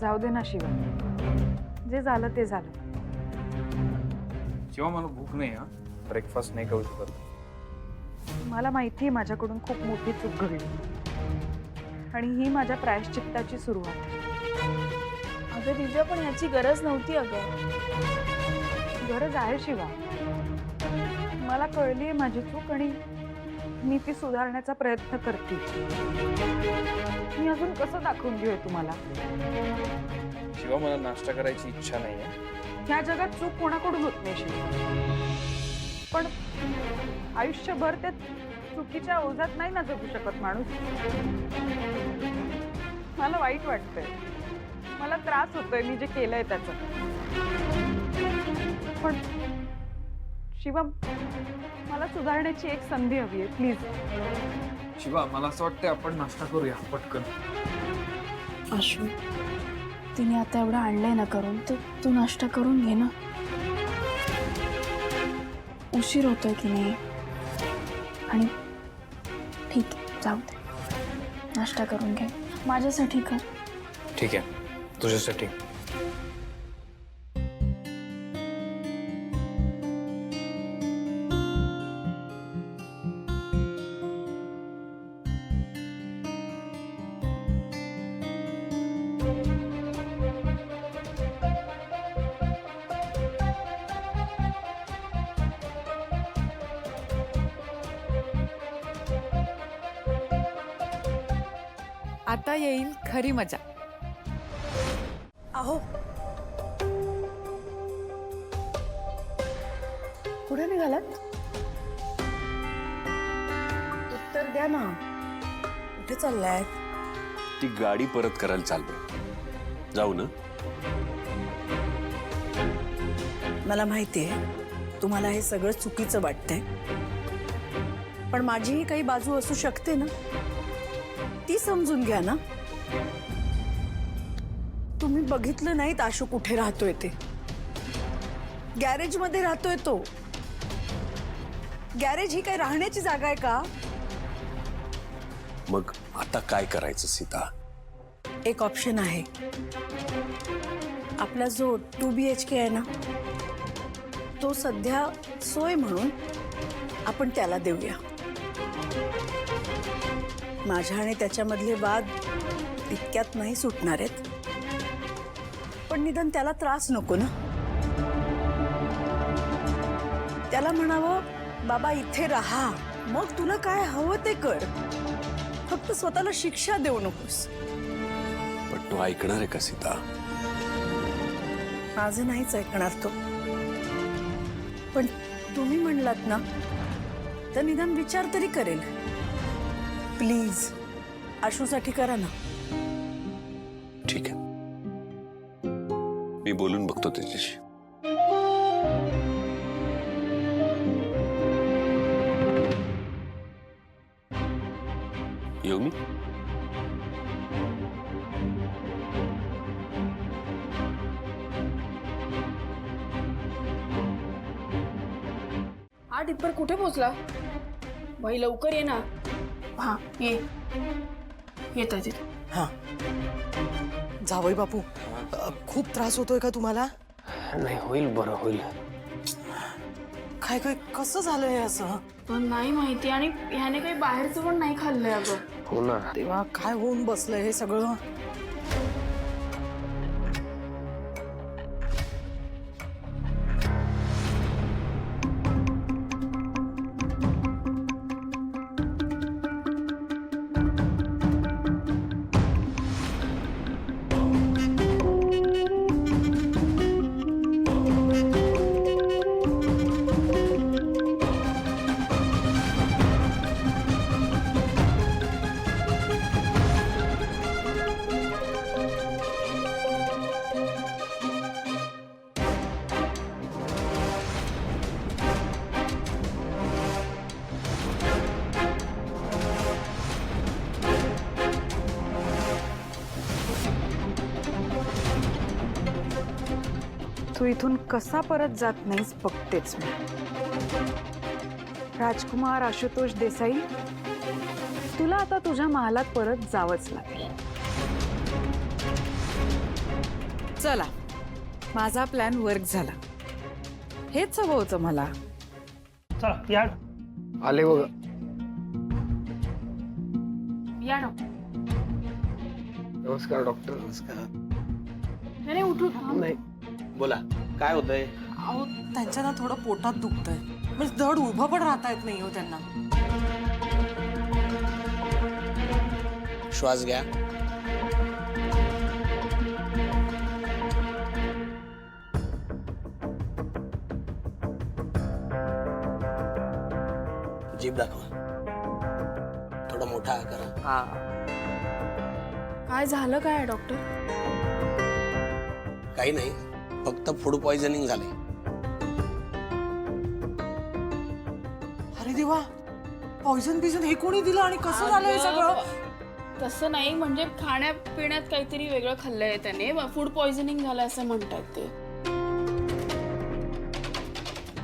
जाऊ दे ना शिवा, जे झालं ते झालं. शिवा मला भूक नाही हा, ब्रेकफास्ट नाही करू शकत. मला माहिती आहे माझ्याकडून खूप मोठी चूक घडली आणि ही माझ्या प्रायश्चित्ताची सुरुवात आहे. अगं दिव्या, पण याची गरज नव्हती. अगं गरज आहे शिवा, मला कळली आहे माझी चूक आणि मी ती सुधारण्याचा प्रयत्न करते. मी अजून कसं दाखवून घेऊ तुम्हाला? शिवा मला नाश्ता करायची इच्छा नाही आहे. ह्या जगात चूक कोणाकडून होत नाही शिवा, पण आयुष्यभर त्या चुकीच्या ओझात नाही ना जगू शकत माणूस. मला वाईट वाटतंय, मला त्रास होतोय मी जे केलंय त्याचं. पण शिवा, मला सुधारण्याची एक संधी हवी आहे, प्लीज. शिवा मला असं वाटतंय आपण नाश्ता करूया पटकन. आशू, तिने आता एवढं आणलंय ना करून, तर तू नाश्ता करून घे ना. उशीर होतोय की नाही. आणि ठीक आहे, जाऊ दे, नाश्ता करून घे, माझ्यासाठी कर. ठीक आहे, तुझ्यासाठी. आता येईल खरी मजा. अहो, कुठे निघालात? उत्तर द्या ना, कुठे चाललाय? ती गाडी परत करायला चाललोय. जाऊ ना? मला माहितीये तुम्हाला हे सगळं चुकीचं वाटतंय, पण माझीही काही बाजू असू शकते ना, ती समजून घ्या ना. तुम्ही बघितलं नाहीत आशू कुठे राहतोय ते. गॅरेज मध्ये राहतोय तो. गॅरेज ही काही राहण्याची जागा आहे का? मग आता काय करायचं सीता? एक ऑप्शन आहे. आपला जो 2 BHK आहे ना, तो सध्या सोय म्हणून आपण त्याला देऊया. माझ्या आणि त्याच्यामधले वाद इतक्यात नाही सुटणार आहेत, पण निदान त्याला त्रास नको ना. त्याला म्हणावं, बाबा इथे राहा, मग तुला काय हवं ते कर, फक्त स्वतःला शिक्षा देऊ नकोस. पण तो ऐकणार आहे का सीता? माझं नाहीच ऐकणार तो. पण तुम्ही म्हणलात ना, तर निदान विचार तरी करेल. प्लीज आशूसाठी करा ना. ठीक आहे, मी बोलून बघतो त्याच्याशी. येऊ मी? हा टिप्पर कुठे पोहोचला? भाई लवकर ये ना. हा ये, येत आहे तिथे. हा, जावई बापू, खूप त्रास होतोय का तुम्हाला? नाही, होईल, बरं होईल. काय काय कसं झालंय हे असं? पण नाही माहिती, आणि ह्याने काही बाहेरचं पण नाही खाल्लंय. अगं हो ना. तेव्हा काय होऊन बसलंय हे सगळं? तू इथून कसा परत जात नाहीस बघतेच मी. राजकुमार आशुतोष देसाई, तुला आता तुझ्या महालात परत जावंच लागेल. चला माझा प्लॅन वर्क झाला. हेच हवं होतं मला. चला या आले बघ. या ना. नमस्कार डॉक्टर. नमस्कार. नाही उठू. नाही बोला काय होतंय. अहो त्यांच्या ना थोडं पोटात दुखतंय, म्हणजे धड उभं पण राहता येत नाही हो त्यांना. श्वास घ्या. जीभ दाखवा. थोडा मोठा करा. काय झालं काय डॉक्टर? काही नाही, फक्त फूड पॉइझनिंग झाले. अरे देवा, पॉइझन बिझन हे कोणी दिलं आणि कसं झालं हे सगळं? तसं नाही, म्हणजे खाण्यापिण्यात काहीतरी वेगळं खाल्लंय त्याने, फूड पॉइझनिंग झालं असं म्हणतात ते.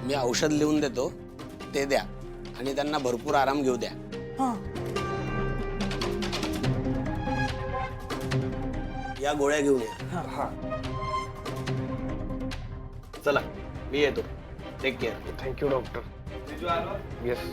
मी औषध लिहून देतो, ते द्या आणि त्यांना भरपूर आराम घेऊ द्या. हां. या गोळ्या घेऊन या. चला मी येतो. Take care. Thank you doctor. Yes